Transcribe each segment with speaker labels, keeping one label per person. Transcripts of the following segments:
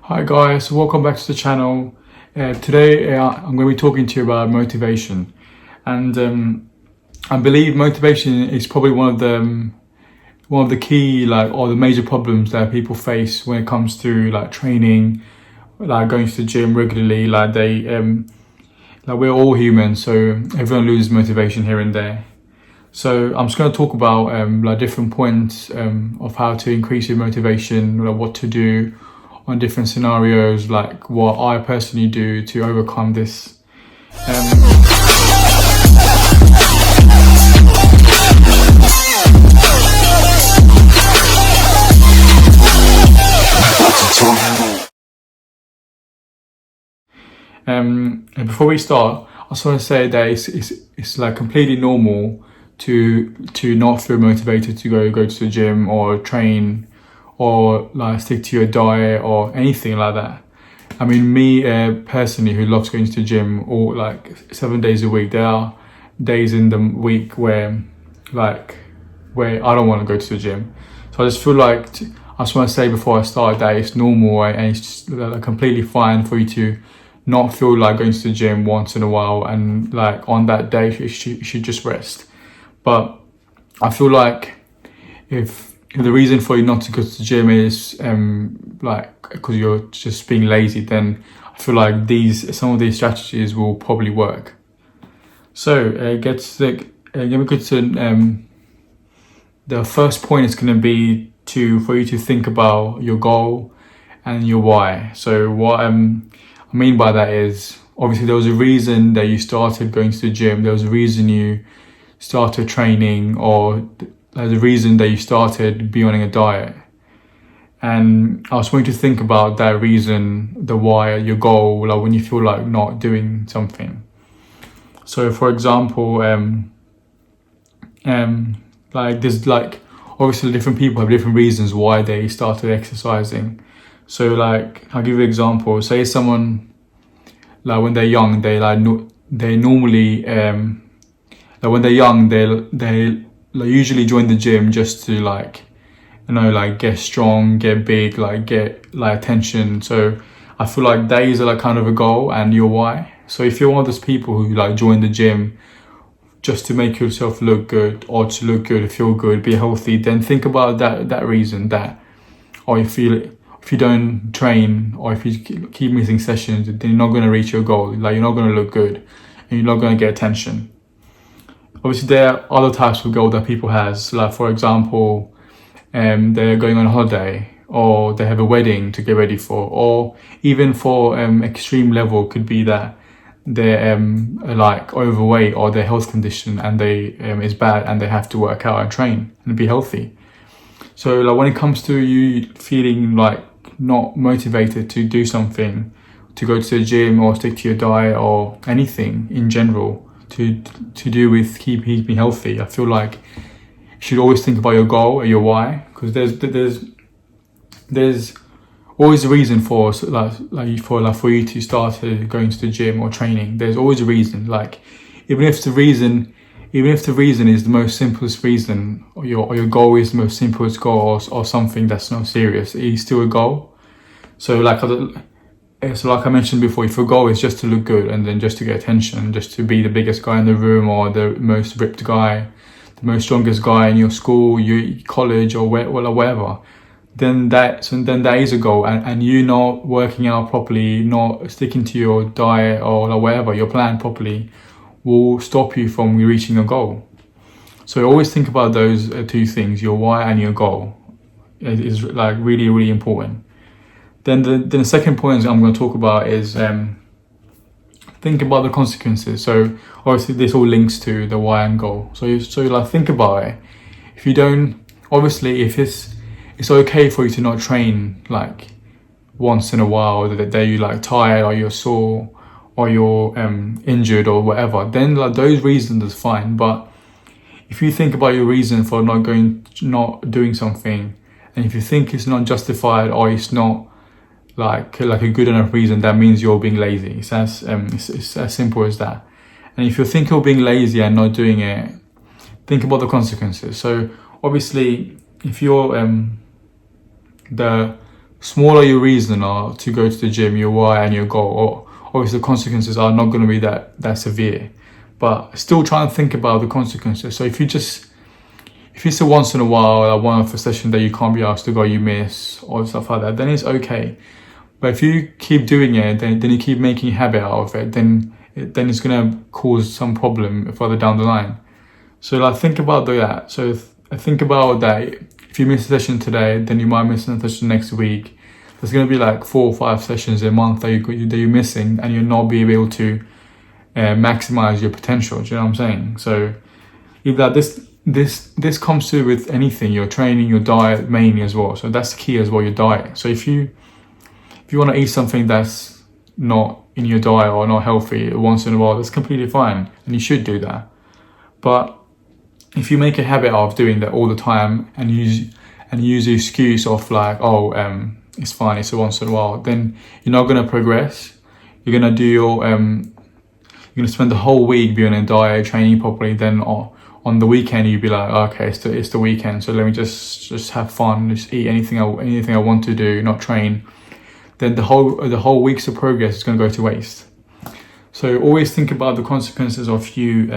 Speaker 1: Hi guys, welcome back to the channel. Today I'm going to be talking to you about motivation, and I believe motivation is probably one of the key or the major problems that people face when it comes to training, going to the gym regularly. We're all human, so everyone loses motivation here and there. So I'm just going to talk about different points of how to increase your motivation, what to do on different scenarios, like what I personally do to overcome this. And before we start, I just want to say that it's like completely normal to not feel motivated to go to the gym or train or stick to your diet or anything like that. I mean, me personally, who loves going to the gym all 7 days a week, there are days in the week where I don't want to go to the gym. So I just feel I just want to say before I start that it's normal and it's just completely fine for you to not feel like going to the gym once in a while, and on that day you should just rest. But I feel like if the reason for you not to go to the gym is because you're just being lazy, then I feel like some of these strategies will probably work. So let me go to the first point is going to be for you to think about your goal and your why. So what I mean by that is, obviously there was a reason that you started going to the gym. There was a reason you started training, or there's a reason that you started being on a diet. And I was want you to think about that reason, the why, your goal, when you feel like not doing something. So for example, there's obviously different people have different reasons why they started exercising. So I'll give you an example. Say someone when they're young, they normally when they're young, they usually join the gym just to get strong, get big, get attention. So I feel like that is kind of a goal and your why. So if you're one of those people who join the gym just to make yourself look good, or to look good, feel good, be healthy, then think about that reason, or if you don't train, or if you keep missing sessions, then you're not going to reach your goal. You're not going to look good and you're not going to get attention. Obviously, there are other types of goal that people has. For example, they're going on holiday, or they have a wedding to get ready for, or even for extreme level could be that they're overweight, or their health condition and they is bad and they have to work out and train and be healthy. So when it comes to you feeling not motivated to do something, to go to the gym or stick to your diet or anything in general to do with keeping healthy, I feel like you should always think about your goal or your why, because there's always a reason for you to start going to the gym or training. There's always a reason. Even if the reason is the most simplest reason, or your goal is the most simplest goal, or something that's not serious, it is still a goal. So like I mentioned before, if your goal is just to look good and then just to get attention, just to be the biggest guy in the room, or the most ripped guy, the most strongest guy in your school, your college, or wherever, then that is a goal. And you not working out properly, not sticking to your diet or whatever, your plan properly, will stop you from reaching your goal. So always think about those two things, your why and your goal. It is really, really important. Then the second point I'm going to talk about is think about the consequences. So obviously this all links to the why and goal. So think about it. If you don't, obviously if it's okay for you to not train once in a while, that you tired, or you're sore, or you're injured or whatever, then those reasons is fine. But if you think about your reason for not doing something, and if you think it's not justified, or it's not a good enough reason, that means you're being lazy. It's as simple as that. And if you think you're being lazy and not doing it, think about the consequences. So obviously, if you're the smaller your reason are to go to the gym, your why and your goal, or obviously the consequences are not going to be that severe, but still try and think about the consequences. So if it's a once in a while, like one of a session that you can't be asked to go, you miss or stuff like that, then it's okay. But if you keep doing it, then you keep making a habit out of it, then it's gonna cause some problem further down the line. So like think about that. So think about that. If you miss a session today, then you might miss a session next week. There's gonna be like 4 or 5 sessions a month that you're missing, and you'll not be able to maximize your potential. Do you know what I'm saying? So if that this comes to with anything, your training, your diet mainly as well. So that's the key as well, your diet. So if you want to eat something that's not in your diet or not healthy once in a while, that's completely fine, and you should do that. But if you make a habit of doing that all the time and use the excuse of like, it's fine, it's a once in a while, then you're not going to progress. You're going to do you're going to spend the whole week being on a diet, training properly. Then on the weekend you'd be like, okay, it's the weekend, so let me just have fun, just eat anything I want to do, not train. Then the whole week's of progress is going to go to waste. So always think about the consequences of you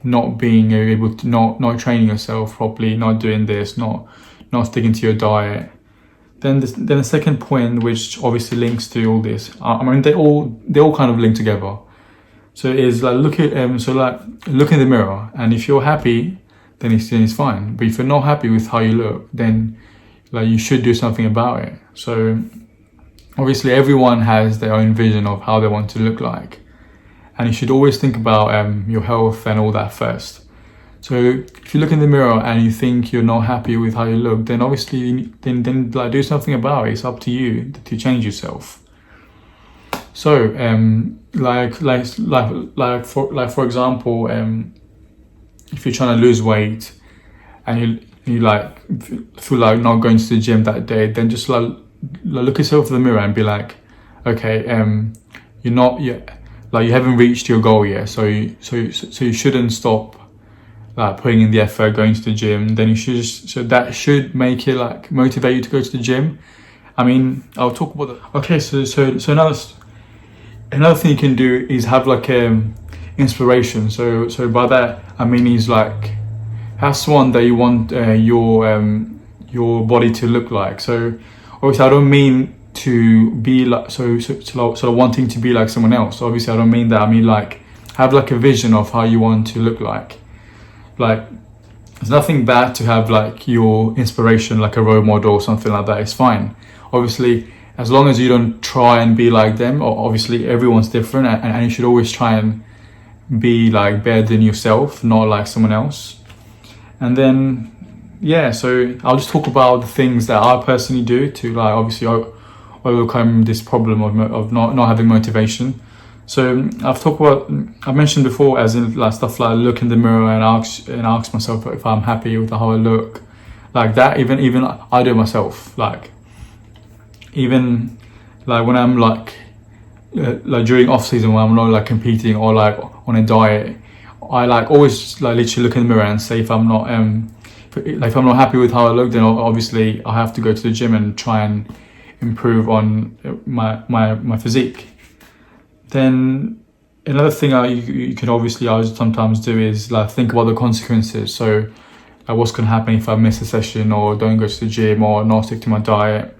Speaker 1: not being able to not training yourself properly, not doing this, not sticking to your diet. Then the second point, which obviously links to all this, I mean they all kind of link together. So it is like look in the mirror, and if you're happy, then it's fine. But if you're not happy with how you look, then like you should do something about it. So obviously everyone has their own vision of how they want to look like, and you should always think about your health and all that first. So if you look in the mirror and you think you're not happy with how you look, then obviously then like do something about it. It's up to you to change yourself. So for example, if you're trying to lose weight and you like feel like not going to the gym that day, then just like look yourself in the mirror and be like, okay, you're not yet, like you haven't reached your goal yet, so you shouldn't stop like putting in the effort, going to the gym. Then that should make it like motivate you to go to the gym. I mean, I'll talk about that. Okay, so another thing you can do is have like inspiration. So by that I mean is like have someone that you want your body to look like. So obviously I don't mean to be like so wanting to be like someone else. Obviously I don't mean that. I mean like have like a vision of how you want to look like. Like there's nothing bad to have like your inspiration, like a role model or something like that. It's fine. Obviously, as long as you don't try and be like them, or obviously everyone's different, and you should always try and be like better than yourself, not like someone else. And then so I'll just talk about the things that I personally do to like obviously overcome this problem of not having motivation. So I mentioned before, as in like stuff like look in the mirror and ask myself if I'm happy with how I look, like that. Even I do it myself. Like even like when I'm like during off season when I'm not like competing or like on a diet, I like always like literally look in the mirror and say if I'm not happy with how I look, then obviously I have to go to the gym and try and improve on my physique. Then another thing you can obviously I sometimes do is like think about the consequences. So like what's going to happen if I miss a session or don't go to the gym or not stick to my diet.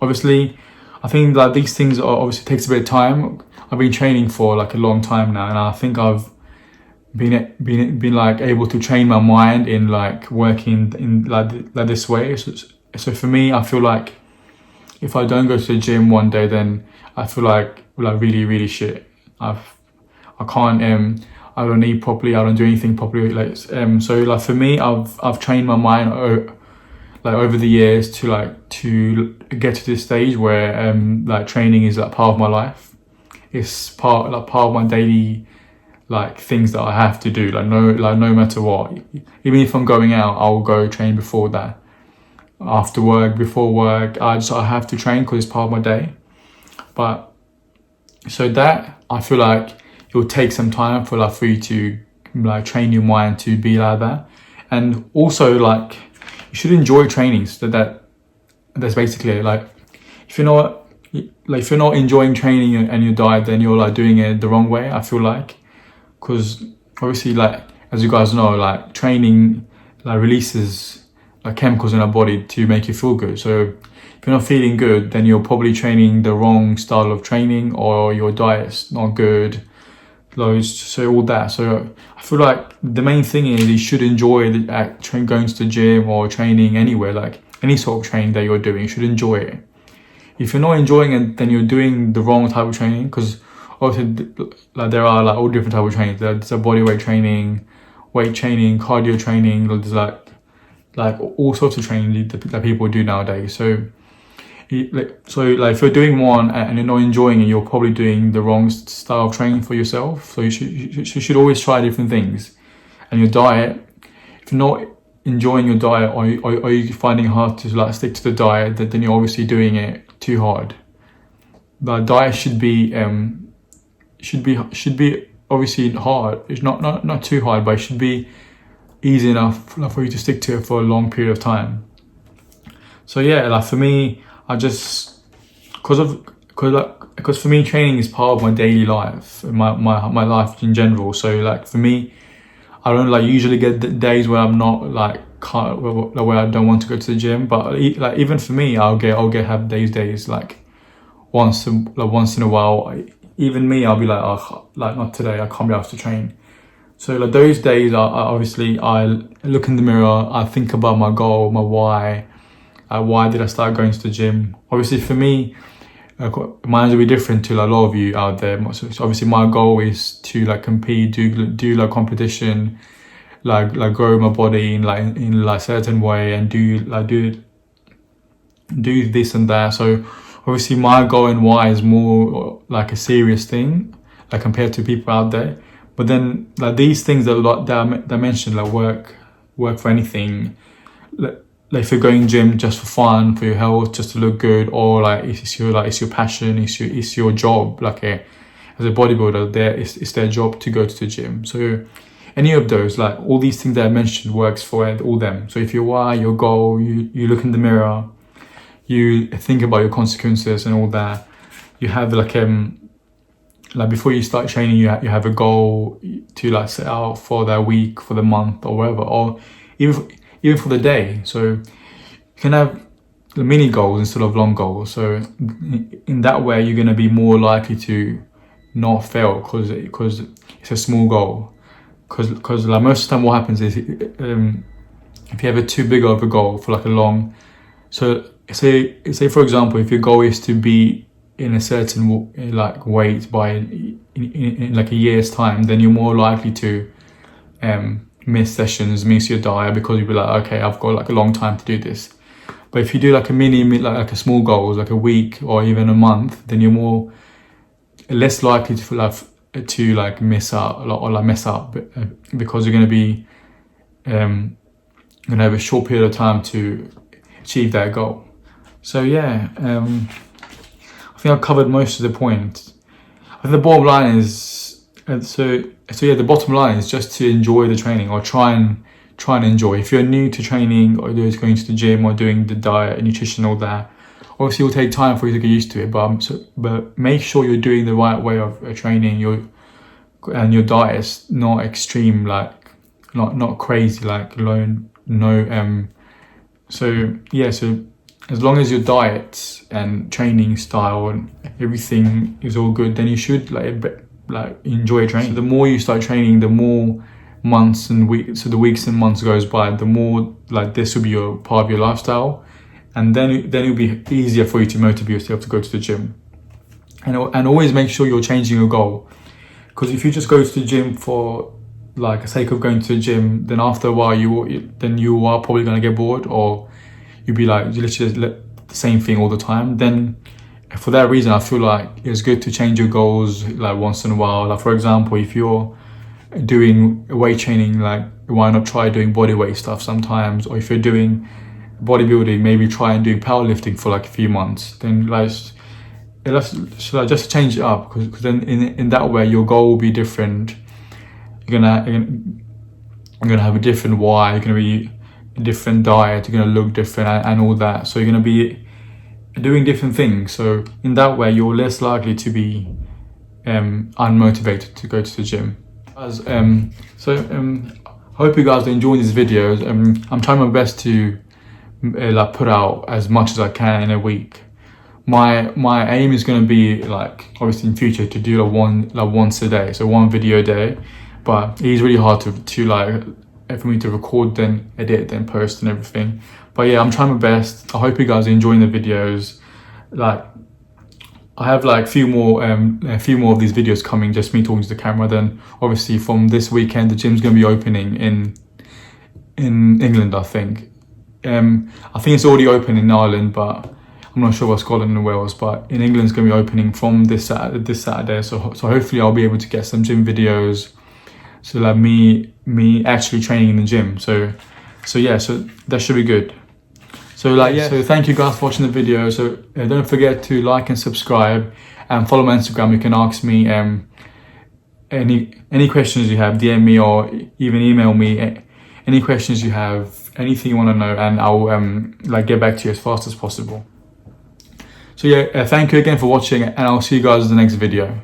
Speaker 1: Obviously, I think that these things obviously takes a bit of time. I've been training for like a long time now, and I think I've been like able to train my mind in like working in like this way. So for me, I feel like if I don't go to the gym one day, then I feel like really, really shit. I can't I don't eat properly, I don't do anything properly. Like so like for me, I've trained my mind like over the years to get to this stage where like training is like part of my life. It's part of my daily like things that I have to do. Like no matter what, even if I'm going out, I'll go train before that. After work, before work, I have to train because it's part of my day. But so that I feel like it will take some time for you to like train your mind to be like that. And also like you should enjoy training. So that's basically like if you're not if you're not enjoying training and your diet, then you're like doing it the wrong way, I feel like. Because obviously, like, as you guys know, like, training like releases like chemicals in our body to make you feel good. So if you're not feeling good, then you're probably training the wrong style of training, or your diet's not good. So all that. So I feel like the main thing is you should enjoy going to the gym or training anywhere, like any sort of training that you're doing. You should enjoy it. If you're not enjoying it, then you're doing the wrong type of training. Because obviously, like, there are like all different type of training. There's a body weight training, cardio training. There's like all sorts of training that people do nowadays. So if you're doing one and you're not enjoying it, you're probably doing the wrong style of training for yourself. So you should always try different things. And your diet, if you're not enjoying your diet, or you finding it hard to like stick to the diet, then you're obviously doing it too hard. The diet should be obviously hard. It's not too hard, but it should be easy enough for you to stick to it for a long period of time. So yeah, like for me, I just because for me, training is part of my daily life, my life in general. So like for me, I don't like usually get the days where I'm not like where I don't want to go to the gym. But like even for me, I'll have days like once in a while. Even me, I'll be like, oh, like not today. I can't be able to train. So like those days, I look in the mirror. I think about my goal, my why. Why did I start going to the gym? Obviously, for me, mine will be different to like, a lot of you out there. So obviously, my goal is to like compete, do like competition, like grow my body in like certain way, and do this and that. So obviously, my goal and why is more like a serious thing, like compared to people out there. But then like these things that I mentioned, like work for anything. Like if you're going gym just for fun, for your health, just to look good, or like it's your passion, it's your job. Like as a bodybuilder, it's their job to go to the gym. So any of those, like all these things that I mentioned, works for all them. So if your why, your goal, you look in the mirror, you think about your consequences and all that. You have like before you start training, you have a goal to like set out for that week, for the month, or whatever, or even for the day. So you can have the mini goals instead of long goals. So in that way, you're going to be more likely to not fail because it's a small goal. Because like most of the time, what happens is if you have too big of a goal for like a long, so say for example, if your goal is to be in a certain like weight by in like a year's time, then you're more likely to miss sessions, miss your diet, because you'll be like, okay, I've got like a long time to do this. But if you do like like a small goals, like a week or even a month, then you're less likely to miss out or like mess up, because you're going to be going to have a short period of time to achieve that goal. So yeah, I think I've covered most of the points. I think the bottom line is the bottom line is just to enjoy the training, or try and enjoy. If you're new to training, or just going to the gym, or doing the diet and nutrition, all that, obviously it will take time for you to get used to it. But make sure you're doing the right way of training. And your diet is not extreme, like not crazy, like So as long as your diet and training style and everything is all good, then you should like enjoy training. So the more you start training, the more months and weeks, so the weeks and months goes by, the more like this will be your part of your lifestyle, and then it'll be easier for you to motivate yourself to go to the gym. And always make sure you're changing your goal, because if you just go to the gym for like the sake of going to the gym, then after a while you are probably going to get bored, or you'll be like, you literally the same thing all the time. Then for that reason, I feel like it's good to change your goals like once in a while. Like for example, if you're doing weight training, like why not try doing body weight stuff sometimes? Or if you're doing bodybuilding, maybe try and do powerlifting for like a few months. Then just change it up, because then in that way your goal will be different. You're gonna have a different why. You're gonna be a different diet. You're gonna look different and all that. So you're gonna be doing different things. So in that way, you're less likely to be unmotivated to go to the gym. Hope you guys are enjoying these videos. I'm trying my best to like put out as much as I can in a week. My aim is going to be, like, obviously in future, to do once a day, so one video a day. But it is really hard to like for me to record, then edit, then post and everything. But yeah, I'm trying my best. I hope you guys are enjoying the videos. Like, I have like a few more of these videos coming, just me talking to the camera. Then obviously from this weekend, the gym's going to be opening in England, I think. I think it's already open in Ireland, but I'm not sure about Scotland and Wales. But in England, it's going to be opening from this Saturday. So hopefully I'll be able to get some gym videos. So like me actually training in the gym. So yeah, so that should be good. So like, yeah, so thank you guys for watching the video. So don't forget to like and subscribe, and follow my Instagram. You can ask me any questions you have, DM me, or even email me any questions you have, anything you want to know, and I'll like get back to you as fast as possible. So yeah, thank you again for watching, and I'll see you guys in the next video.